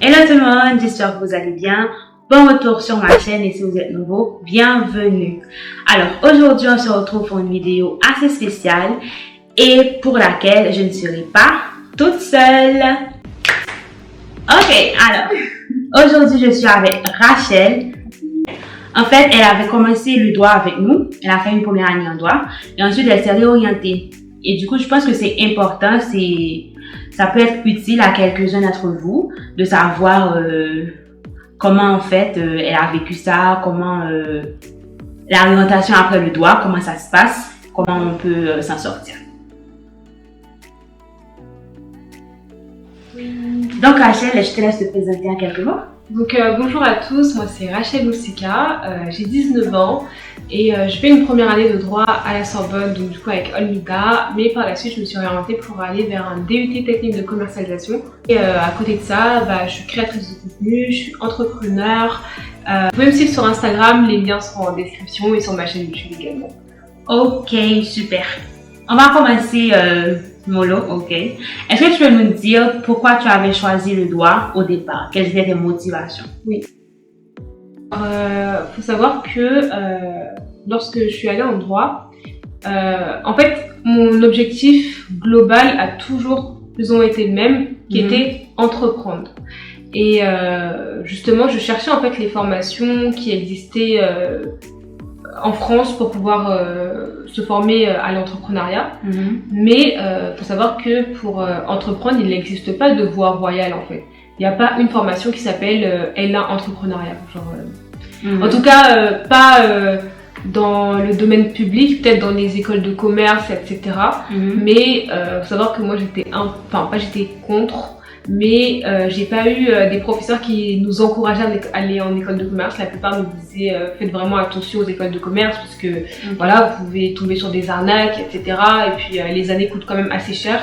Hello tout le monde, j'espère que vous allez bien. Bon retour sur ma chaîne et si vous êtes nouveau, bienvenue. Alors aujourd'hui on se retrouve pour une vidéo assez spéciale et pour laquelle je ne serai pas toute seule. Ok, alors aujourd'hui je suis avec Rachel. En fait, elle avait commencé le droit avec nous, elle a fait une première année en droit et ensuite elle s'est réorientée. Et du coup je pense que c'est important, ça peut être utile à quelques-uns d'entre vous de savoir comment en fait elle a vécu ça, comment l'orientation après le droit, comment ça se passe, comment on peut s'en sortir. Donc Rachel, je te laisse te présenter en quelques mots. Donc bonjour à tous, moi c'est Rachel Moussika, j'ai 19 ans et je fais une première année de droit à la Sorbonne, donc du coup avec Olmida, mais par la suite je me suis orientée pour aller vers un DUT technique de commercialisation. Et à côté de ça, je suis créatrice de contenu, je suis entrepreneur. Vous pouvez me suivre sur Instagram, les liens seront en description et sur ma chaîne YouTube également. Ok, super. On va commencer mollo, ok. Est-ce que tu peux nous dire pourquoi tu avais choisi le droit au départ? Quelles étaient tes motivations? Oui. Faut savoir que lorsque je suis allée en droit, en fait, mon objectif global a toujours plus ou moins été le même, qui était entreprendre. Et justement, je cherchais en fait les formations qui existaient en France pour pouvoir se former à l'entrepreneuriat. Mais faut savoir que pour entreprendre, il n'existe pas de voie royale en fait. Il n'y a pas une formation qui s'appelle L1 entrepreneuriat. En tout cas, pas dans le domaine public, peut-être dans les écoles de commerce, etc. Mais faut savoir que moi j'étais j'étais contre. Mais j'ai pas eu des professeurs qui nous encourageaient à aller en école de commerce. La plupart nous disaient faites vraiment attention aux écoles de commerce parce que voilà, vous pouvez tomber sur des arnaques, etc. Et puis les années coûtent quand même assez cher.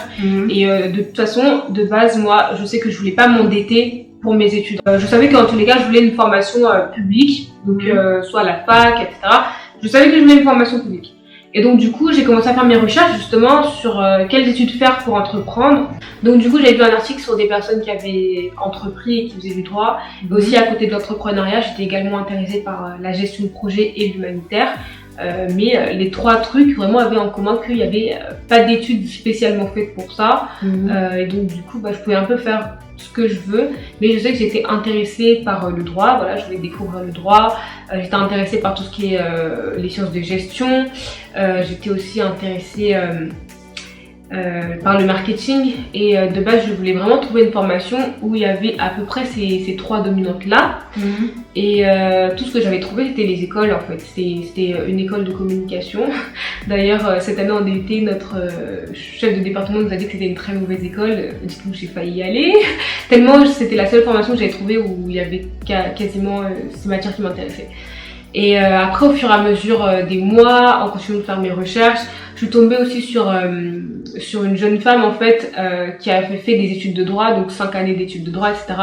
Et de toute façon, de base, moi, je sais que je voulais pas m'endetter pour mes études. Je savais qu'en tous les cas, je voulais une formation publique, donc soit la fac, etc. Je savais que je voulais une formation publique. Et donc du coup, j'ai commencé à faire mes recherches justement sur quelles études faire pour entreprendre. Donc du coup, j'ai vu un article sur des personnes qui avaient entrepris et qui faisaient du droit. Et aussi à côté de l'entrepreneuriat, j'étais également intéressée par la gestion de projet et l'humanitaire. Mais les trois trucs vraiment avaient en commun qu'il n'y avait pas d'études spécialement faites pour ça. Et donc du coup, je pouvais un peu faire ce que je veux, mais je sais que j'étais intéressée par le droit, voilà, je voulais découvrir le droit, j'étais intéressée par tout ce qui est les sciences de gestion, j'étais aussi intéressée par le marketing et de base je voulais vraiment trouver une formation où il y avait à peu près ces trois dominantes là. Et tout ce que j'avais trouvé c'était les écoles en fait, c'était une école de communication. D'ailleurs cette année en DUT notre chef de département nous a dit que c'était une très mauvaise école, du coup j'ai failli y aller tellement c'était la seule formation que j'avais trouvée où il y avait quasiment ces matières qui m'intéressaient. Et après au fur et à mesure des mois, en continuant de faire mes recherches, je suis tombée aussi sur une jeune femme en fait qui avait fait des études de droit, donc 5 années d'études de droit, etc.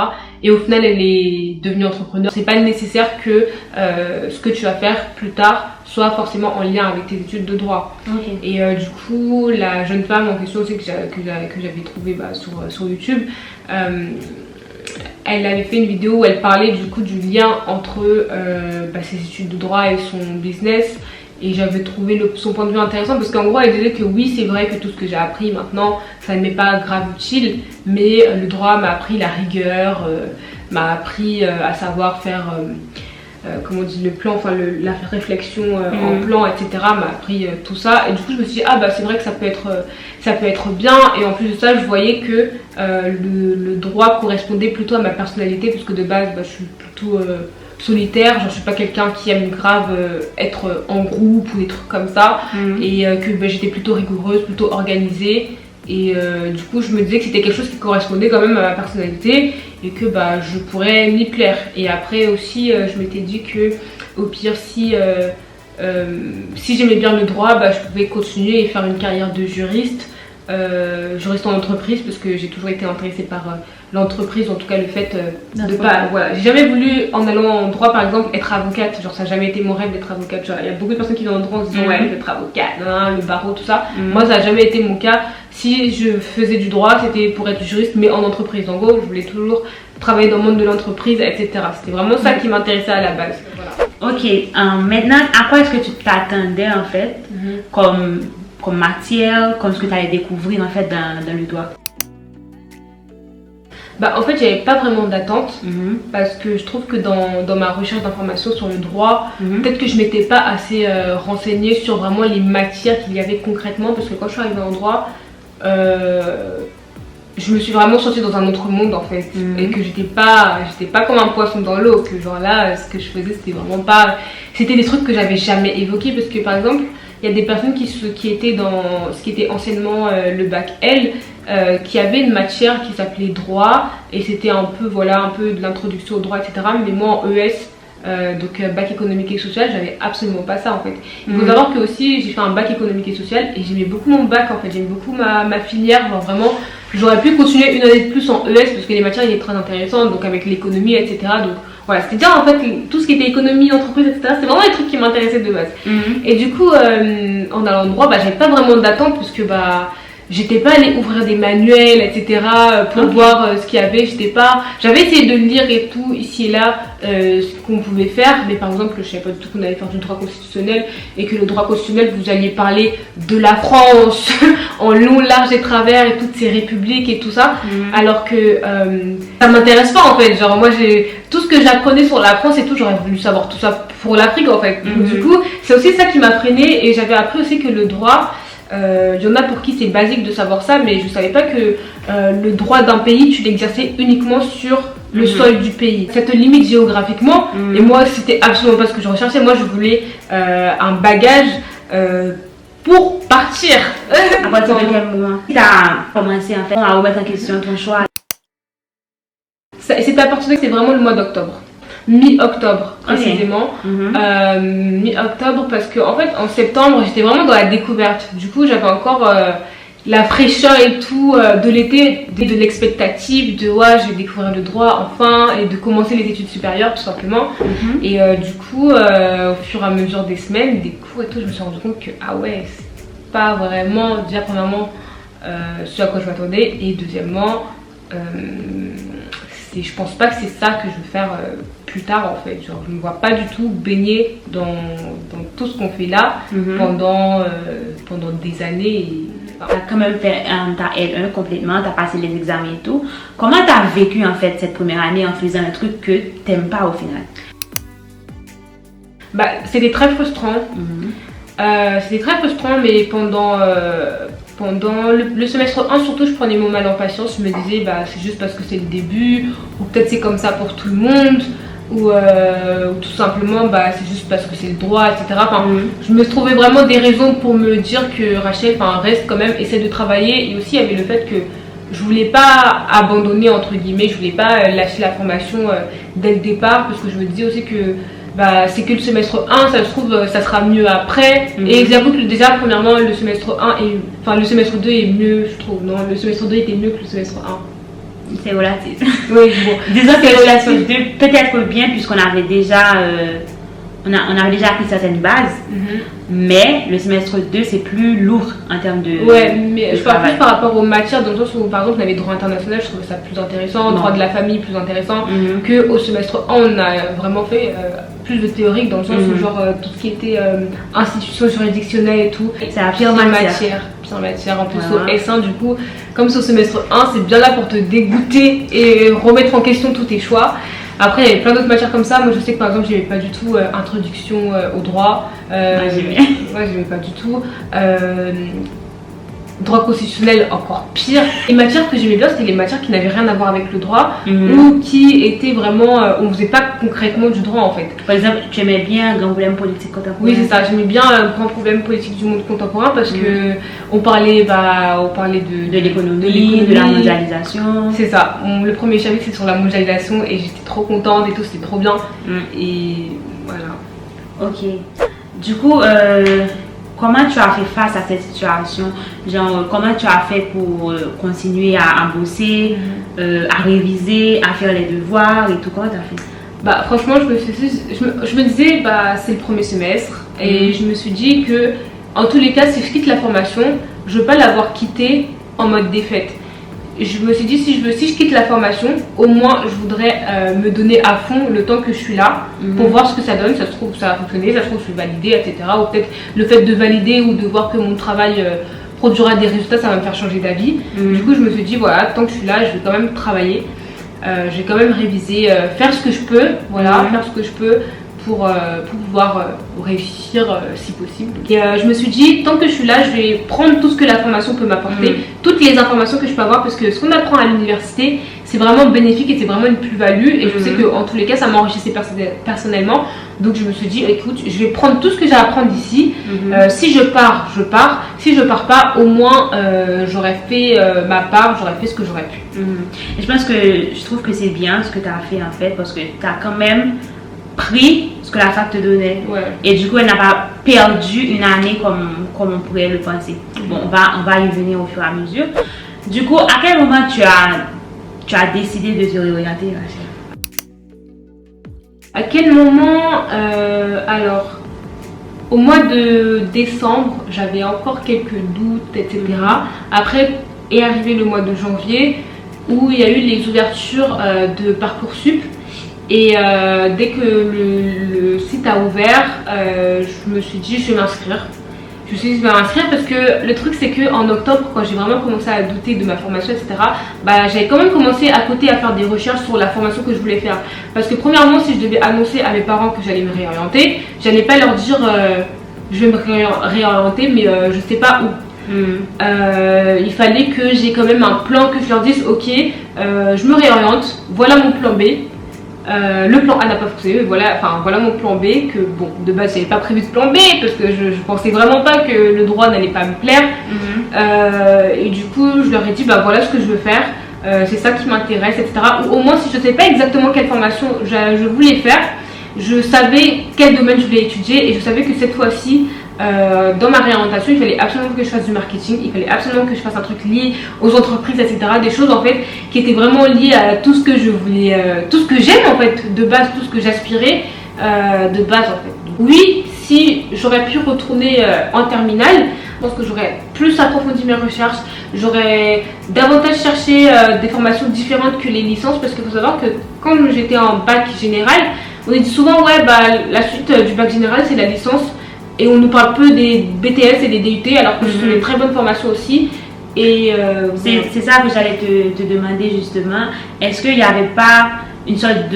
Et au final elle est devenue entrepreneur. C'est pas nécessaire que ce que tu vas faire plus tard soit forcément en lien avec tes études de droit. Et du coup la jeune femme en question aussi que j'avais trouvée sur YouTube, elle avait fait une vidéo où elle parlait du coup du lien entre ses études de droit et son business. Et j'avais trouvé son point de vue intéressant parce qu'en gros elle disait que oui c'est vrai que tout ce que j'ai appris maintenant ça ne m'est pas grave utile, mais le droit m'a appris la rigueur, m'a appris à savoir faire comment on dit, le plan, la réflexion en plan, etc. m'a appris tout ça. Et du coup je me suis dit c'est vrai que ça peut être bien. Et en plus de ça je voyais que le droit correspondait plutôt à ma personnalité parce que de base je suis plutôt solitaire, je suis pas quelqu'un qui aime grave être en groupe ou des trucs comme ça. Et que j'étais plutôt rigoureuse, plutôt organisée. Et du coup je me disais que c'était quelque chose qui correspondait quand même à ma personnalité et que je pourrais m'y plaire. Et après aussi je m'étais dit que au pire si j'aimais bien le droit, je pouvais continuer et faire une carrière de juriste en entreprise parce que j'ai toujours été intéressée par l'entreprise, en tout cas le fait de pas... Voilà, j'ai jamais voulu, en allant en droit par exemple, être avocate. Genre ça n'a jamais été mon rêve d'être avocate. Genre il y a beaucoup de personnes qui viennent en droit en se disant ouais, je vais être avocate, le barreau, tout ça. Moi ça n'a jamais été mon cas. Si je faisais du droit, c'était pour être juriste, mais en entreprise. En gros, je voulais toujours travailler dans le monde de l'entreprise, etc. C'était vraiment ça qui m'intéressait à la base. Voilà. Ok, maintenant, à quoi est-ce que tu t'attendais en fait comme matière, comme ce que tu allais découvrir en fait dans le droit? Bah, en fait, j'avais pas vraiment d'attente parce que je trouve que dans ma recherche d'informations sur le droit, peut-être que je m'étais pas assez renseignée sur vraiment les matières qu'il y avait concrètement, parce que quand je suis arrivée en droit, je me suis vraiment sentie dans un autre monde en fait, et que j'étais pas comme un poisson dans l'eau, que genre là ce que je faisais c'était vraiment pas, c'était des trucs que j'avais jamais évoqués, parce que par exemple il y a des personnes qui étaient dans ce qui était anciennement le bac L, qui avaient une matière qui s'appelait droit, et c'était un peu de l'introduction au droit, etc. Mais moi en ES, donc bac économique et social, j'avais absolument pas ça en fait. Il faut savoir que aussi j'ai fait un bac économique et social, et j'aimais beaucoup mon bac en fait, j'aimais beaucoup ma filière, genre vraiment j'aurais pu continuer une année de plus en ES parce que les matières étaient très intéressantes, donc avec l'économie, etc. Donc voilà, c'était déjà en fait tout ce qui était économie, entreprise, etc. C'était vraiment les trucs qui m'intéressaient de base. Et du coup, en allant en droit, j'avais pas vraiment d'attente parce que j'étais pas allée ouvrir des manuels, etc. pour voir ce qu'il y avait. J'avais essayé de lire et tout, ici et là, ce qu'on pouvait faire. Mais par exemple, je savais pas du tout qu'on allait faire du droit constitutionnel, et que le droit constitutionnel, vous alliez parler de la France en long, large et travers, et toutes ces républiques et tout ça. Alors que ça m'intéresse pas en fait. Genre moi, tout ce que j'apprenais sur la France et tout, j'aurais voulu savoir tout ça pour l'Afrique en fait. Donc, du coup, c'est aussi ça qui m'a freinée, et j'avais appris aussi que le droit... il y en a pour qui c'est basique de savoir ça, mais je savais pas que le droit d'un pays, tu l'exerçais uniquement sur le sol du pays. Ça te limite géographiquement, et moi c'était absolument pas ce que je recherchais. Moi je voulais un bagage pour partir. À partir de quel moment tu as commencé en fait à remettre en question ton choix? C'était à partir de c'était vraiment le mois d'octobre. Mi-octobre précisément, mi-octobre, parce que en fait en septembre j'étais vraiment dans la découverte. Du coup j'avais encore la fraîcheur et tout de l'été, de l'expectative de ouais, je vais découvrir le droit enfin, et de commencer les études supérieures tout simplement. Et du coup au fur et à mesure des semaines, des cours et tout, je me suis rendu compte que ah ouais, c'est pas vraiment, déjà premièrement ce à quoi je m'attendais, et deuxièmement je pense pas que c'est ça que je veux faire plus tard en fait. Genre, je me vois pas du tout baigner dans tout ce qu'on fait là pendant des années. Tu as quand même fait ta L1 complètement, tu as passé les examens et tout. Comment tu as vécu en fait cette première année en faisant un truc que t'aimes pas au final? C'était très frustrant. C'était très frustrant, mais pendant le semestre 1 surtout, je prenais mon mal en patience. Je me disais c'est juste parce que c'est le début, ou peut-être c'est comme ça pour tout le monde, ou tout simplement c'est juste parce que c'est le droit, etc. Je me trouvais vraiment des raisons pour me dire que Rachel, reste quand même, essaie de travailler. Et aussi il y avait le fait que je voulais pas abandonner entre guillemets, je voulais pas lâcher la formation dès le départ, parce que je me disais aussi que c'est que le semestre 1, ça se trouve ça sera mieux après. Et j'avoue que déjà premièrement le semestre 1 le semestre 2 est mieux, je trouve. Non, le semestre 2 était mieux que le semestre 1. C'est relatif. Oui, bon. Disons que le semestre 2 peut-être bien, puisqu'on avait déjà on avait déjà appris certaines bases, mais le semestre 2 c'est plus lourd en termes de mais je parle plus par rapport aux matières, dans le sens où par exemple on avait droit international, je trouvais ça plus intéressant, droit de la famille plus intéressant, que au semestre 1 on a vraiment fait plus de théorique, dans le sens où genre tout ce qui était institution juridictionnelle et tout, c'est la pire matière. En plus au S1 du coup, comme c'est au semestre 1, c'est bien là pour te dégoûter et remettre en question tous tes choix. Après, il y avait plein d'autres matières comme ça. Moi, je sais que par exemple, j'aimais pas du tout introduction au droit. J'aimais pas du tout. Droit constitutionnel, encore pire. Les matières que j'aimais bien, c'était les matières qui n'avaient rien à voir avec le droit, ou qui étaient vraiment. On faisait pas concrètement du droit en fait. Par exemple, tu aimais bien un grand problème politique contemporain? Oui, c'est ça. J'aimais bien un grand problème politique du monde contemporain, parce que on parlait de l'économie, de la mondialisation. C'est ça. Le premier chapitre c'est sur la mondialisation, et j'étais trop contente et tout, c'était trop bien. Et voilà. Ok. Du coup, comment tu as fait face à cette situation? Genre, comment tu as fait pour continuer à bosser, à réviser, à faire les devoirs et tout? Comment tu as fait? Bah, franchement, je me disais, bah, c'est le premier semestre. Et je me suis dit que, en tous les cas, si je quitte la formation, je ne veux pas l'avoir quittée en mode défaite. Je me suis dit, si je quitte la formation, au moins je voudrais me donner à fond le temps que je suis là pour voir ce que ça donne. Ça se trouve, ça va fonctionner, ça se trouve, je suis validée, etc. Ou peut-être le fait de valider ou de voir que mon travail produira des résultats, ça va me faire changer d'avis. Du coup, je me suis dit, voilà, tant que je suis là, je vais quand même travailler. Je vais quand même réviser, faire ce que je peux, voilà, faire ce que je peux pour pouvoir réussir si possible. Et je me suis dit, tant que je suis là, je vais prendre tout ce que la formation peut m'apporter, toutes les informations que je peux avoir, parce que ce qu'on apprend à l'université, c'est vraiment bénéfique et c'est vraiment une plus-value. Et je sais qu'en tous les cas, ça m'enrichissait personnellement. Donc je me suis dit, écoute, je vais prendre tout ce que j'ai à apprendre ici. Si je pars, je pars. Si je pars pas, au moins j'aurais fait ma part, j'aurais fait ce que j'aurais pu. Et je trouve que c'est bien ce que tu as fait en fait, parce que tu as quand même pris ce que la fac te donnait. Et du coup, elle n'a pas perdu une année comme on pourrait le penser. Bon, on va y venir au fur et à mesure. Du coup, à quel moment tu as décidé de te réorienter, Rachel? À quel moment alors, au mois de décembre, j'avais encore quelques doutes, etc. Après est arrivé le mois de janvier où il y a eu les ouvertures de Parcoursup. Et dès que le site a ouvert, je me suis dit je vais m'inscrire. Je me suis dit je vais m'inscrire parce que le truc c'est qu'en octobre, quand j'ai vraiment commencé à douter de ma formation, etc., bah, j'avais quand même commencé à côté à faire des recherches sur la formation que je voulais faire. Parce que premièrement, si je devais annoncer à mes parents que j'allais me réorienter, j'allais pas leur dire je vais me réorienter mais je sais pas où. Il fallait que j'ai quand même un plan, que je leur dise ok, je me réoriente, voilà mon plan B. Le plan A n'a pas fonctionné, voilà mon plan B, que bon, de base j'avais pas prévu de plan B parce que je pensais vraiment pas que le droit n'allait pas me plaire. Et du coup je leur ai dit bah voilà ce que je veux faire, c'est ça qui m'intéresse, etc. Ou au moins si je ne savais pas exactement quelle formation je voulais faire, je savais quel domaine je voulais étudier et je savais que cette fois-ci dans ma réorientation, il fallait absolument que je fasse du marketing, il fallait absolument que je fasse un truc lié aux entreprises, etc. Des choses en fait qui étaient vraiment liées à tout ce que je voulais, tout ce que j'aime en fait, de base, tout ce que j'aspirais de base en fait. Oui, si j'aurais pu retourner en terminale, je pense que j'aurais plus approfondi mes recherches, j'aurais davantage cherché des formations différentes que les licences, parce qu'il faut savoir que quand j'étais en bac général, on dit souvent ouais bah la suite du bac général c'est la licence. Et on nous parle peu des BTS et des DUT alors que ce sont des très bonnes formations aussi. Et c'est ça que j'allais te demander justement. Est-ce qu'il n'y avait pas une sorte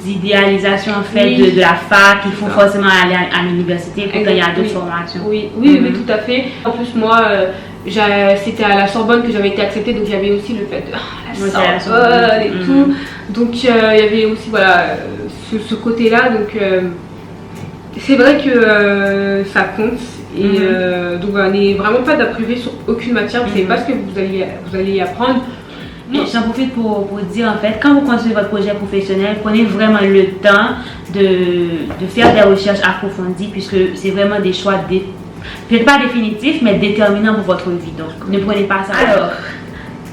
d'idéalisation en fait de la fac? Il faut forcément aller à l'université quand il y a d'autres formations. Oui, tout à fait. En plus moi, c'était à la Sorbonne que j'avais été acceptée, donc il y avait aussi le fait de la Sorbonne et tout. Donc il y avait aussi voilà ce côté-là. Donc c'est vrai que ça compte et donc on n'est vraiment pas d'apprivé sur aucune matière, vous ne savez pas ce que vous allez y apprendre. J'en profite pour dire en fait, quand vous continuez votre projet professionnel, prenez vraiment le temps de faire des recherches approfondies puisque c'est vraiment des choix, peut-être pas définitifs mais déterminants pour votre vie, donc ne prenez pas ça. Alors,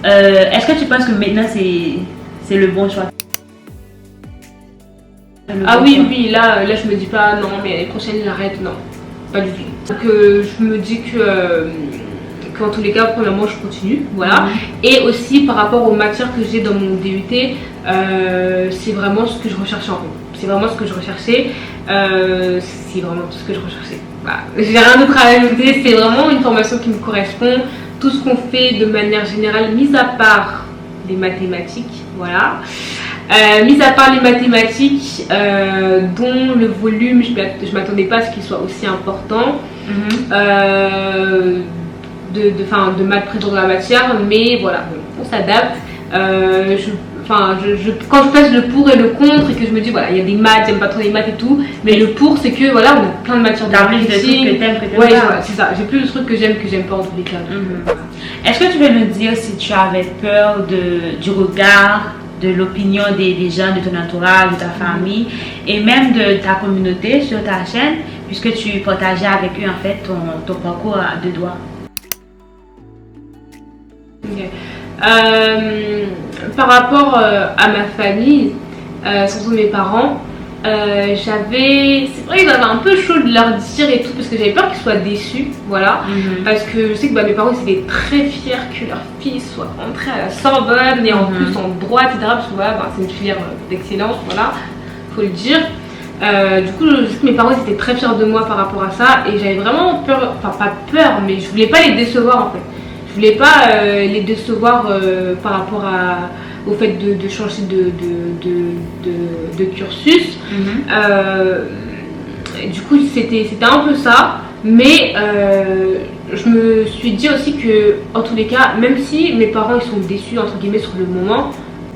est-ce que tu penses que maintenant c'est le bon choix? Oui, là je me dis pas non mais l'année prochaine j'arrête, non, pas du tout. Donc je me dis qu'en tous les cas, premièrement je continue, voilà. Et aussi par rapport aux matières que j'ai dans mon DUT, c'est vraiment ce que je recherchais en fait. C'est vraiment ce que je recherchais, c'est vraiment tout ce que je recherchais. Voilà. J'ai rien d'autre à ajouter, c'est vraiment une formation qui me correspond. Tout ce qu'on fait de manière générale, mis à part les mathématiques, voilà. Mis à part les mathématiques, dont le volume, je m'attendais pas à ce qu'il soit aussi important, de maths présent dans la matière, mais voilà, on s'adapte. Quand je place le pour et le contre et que je me dis voilà, il y a des maths, j'aime pas trop les maths et tout, mais le pour c'est que voilà, on a plein de matières de marketing. Ouais, c'est ça, j'ai plus de trucs que j'aime pas en tous les cas. Est-ce que tu veux me dire si tu avais peur du regard, de l'opinion des gens, de ton entourage, de ta famille et même de ta communauté sur ta chaîne, puisque tu partageais avec eux en fait ton parcours à deux doigts. Ok. Par rapport à ma famille, surtout mes parents, c'est vrai que j'avais un peu chaud de leur dire et tout parce que j'avais peur qu'ils soient déçus, voilà. Parce que je sais que mes parents ils étaient très fiers que leur fille soit entrée à la Sorbonne et en plus en droit, etc. Parce que voilà, c'est une filière d'excellence, voilà, faut le dire. Du coup, je sais que mes parents étaient très fiers de moi par rapport à ça et j'avais vraiment peur, enfin pas peur, mais je voulais pas les décevoir en fait. Je voulais pas les décevoir par rapport au fait de changer de cursus. Du coup, c'était un peu ça, mais je me suis dit aussi que, en tous les cas, même si mes parents ils sont déçus entre guillemets sur le moment,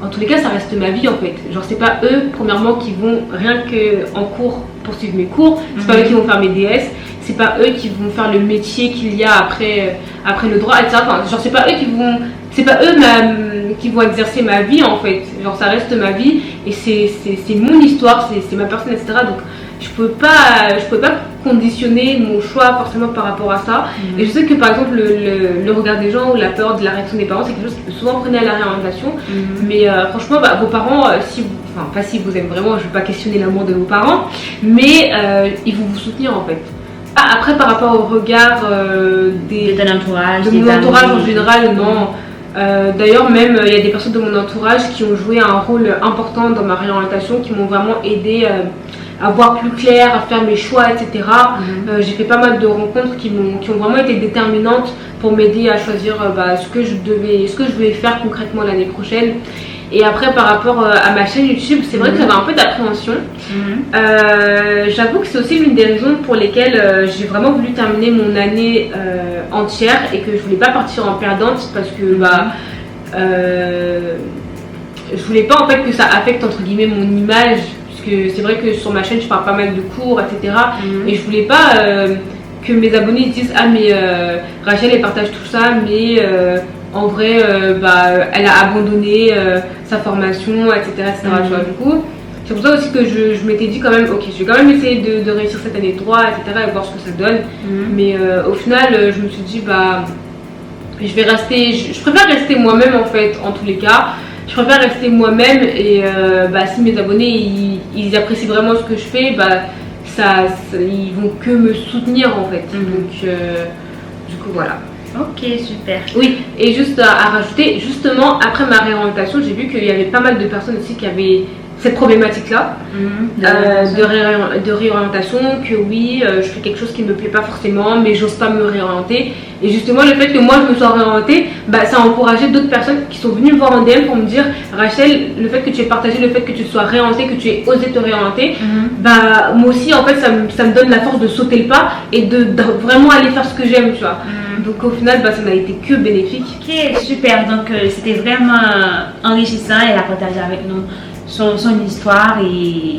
en tous les cas, ça reste ma vie en fait. Genre, c'est pas eux, premièrement, qui vont rien que en cours poursuivre mes cours, c'est pas eux qui vont faire mes DS, c'est pas eux qui vont faire le métier qu'il y a après le droit, etc. Enfin, genre, c'est pas eux qui vont exercer ma vie en fait. Genre, ça reste ma vie et c'est mon histoire, c'est ma personne, etc. Donc, je peux pas conditionner mon choix forcément par rapport à ça. Et je sais que par exemple le regard des gens ou la peur de la réaction des parents, c'est quelque chose qui peut souvent freiner à la réorientation. Mais franchement, vos parents, si vous aiment vraiment, je ne vais pas questionner l'amour de vos parents, mais ils vont vous soutenir en fait. Après, par rapport au regard de ton entourage, de mon entourage en général, non. D'ailleurs, même il y a des personnes de mon entourage qui ont joué un rôle important dans ma réorientation, qui m'ont vraiment aidé à voir plus clair, à faire mes choix, etc. J'ai fait pas mal de rencontres qui ont vraiment été déterminantes pour m'aider à choisir ce que je voulais faire concrètement l'année prochaine. Et après, par rapport à ma chaîne YouTube, c'est vrai que j'avais un peu d'appréhension. J'avoue que c'est aussi l'une des raisons pour lesquelles j'ai vraiment voulu terminer mon année entière et que je voulais pas partir en perdante parce que je voulais pas en fait que ça affecte entre guillemets mon image. C'est vrai que sur ma chaîne je parle pas mal de cours, etc. Et je voulais pas que mes abonnés disent ah mais Rachel elle partage tout ça mais en vrai elle a abandonné sa formation, etc. Tu vois, du coup c'est pour ça aussi que je m'étais dit quand même ok je vais quand même essayer de réussir cette année de droit, etc. et voir ce que ça donne. Mais au final je me suis dit je vais rester, je préfère rester moi-même en fait en tous les cas. Je préfère rester moi-même et si mes abonnés ils apprécient vraiment ce que je fais, ils vont que me soutenir en fait. Donc du coup voilà. Ok, super. Oui, et juste à rajouter, justement après ma réorientation, j'ai vu qu'il y avait pas mal de personnes aussi qui avaient cette problématique-là de réorientation, que oui, je fais quelque chose qui ne me plaît pas forcément, mais j'ose pas me réorienter. Et justement, le fait que moi je me sois réorientée, ça a encouragé d'autres personnes qui sont venues me voir en DM pour me dire Rachel, le fait que tu aies partagé, le fait que tu sois réorientée, que tu aies osé te réorienter, moi aussi en fait ça me donne la force de sauter le pas et de vraiment aller faire ce que j'aime, tu vois. Donc au final, ça n'a été que bénéfique. Ok, super. Donc c'était vraiment enrichissant. Elle a partagé avec nous son histoire et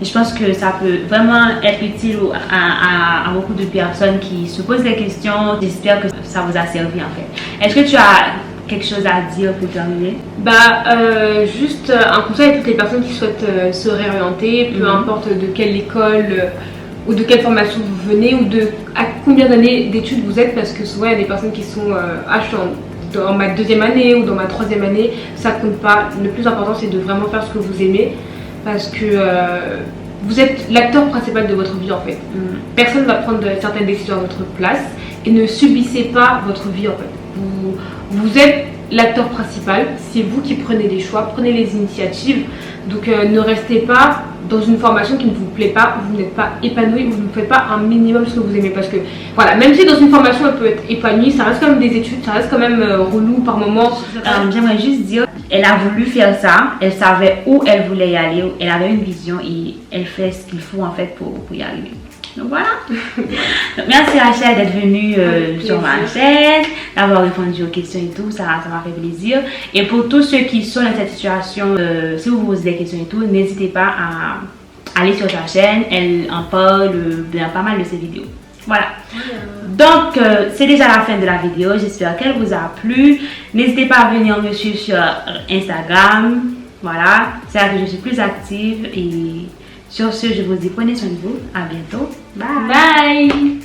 je pense que ça peut vraiment être utile à beaucoup de personnes qui se posent des questions. J'espère que ça vous a servi en fait. Est-ce que tu as quelque chose à dire pour terminer? Juste un conseil à toutes les personnes qui souhaitent se réorienter, peu importe de quelle école ou de quelle formation vous venez ou à combien d'années d'études vous êtes, parce que souvent il y a des personnes qui sont dans ma deuxième année ou dans ma troisième année, ça compte pas. Le plus important c'est de vraiment faire ce que vous aimez parce que vous êtes l'acteur principal de votre vie en fait. Personne ne va prendre certaines décisions à votre place et ne subissez pas votre vie en fait. Vous êtes l'acteur principal, c'est vous qui prenez les choix, prenez les initiatives. Donc ne restez pas dans une formation qui ne vous plaît pas, vous n'êtes pas épanoui, vous ne faites pas un minimum ce que vous aimez. Parce que voilà, même si dans une formation elle peut être épanouie, ça reste quand même des études, ça reste quand même relou par moment. J'aimerais juste dire, elle a voulu faire ça, elle savait où elle voulait y aller, elle avait une vision et elle fait ce qu'il faut en fait pour y arriver. Donc voilà. Donc, merci Rachel d'être venue sur ma chaîne, d'avoir répondu aux questions et tout, ça m'a fait plaisir. Et pour tous ceux qui sont dans cette situation, si vous vous posez des questions et tout, n'hésitez pas à aller sur sa chaîne, elle en parle dans pas mal de ses vidéos. Voilà. Donc c'est déjà la fin de la vidéo, j'espère qu'elle vous a plu. N'hésitez pas à venir me suivre sur Instagram. Voilà, c'est là que je suis plus active et Sur ce, je vous dis prenez soin de vous. À bientôt. Bye. Bye.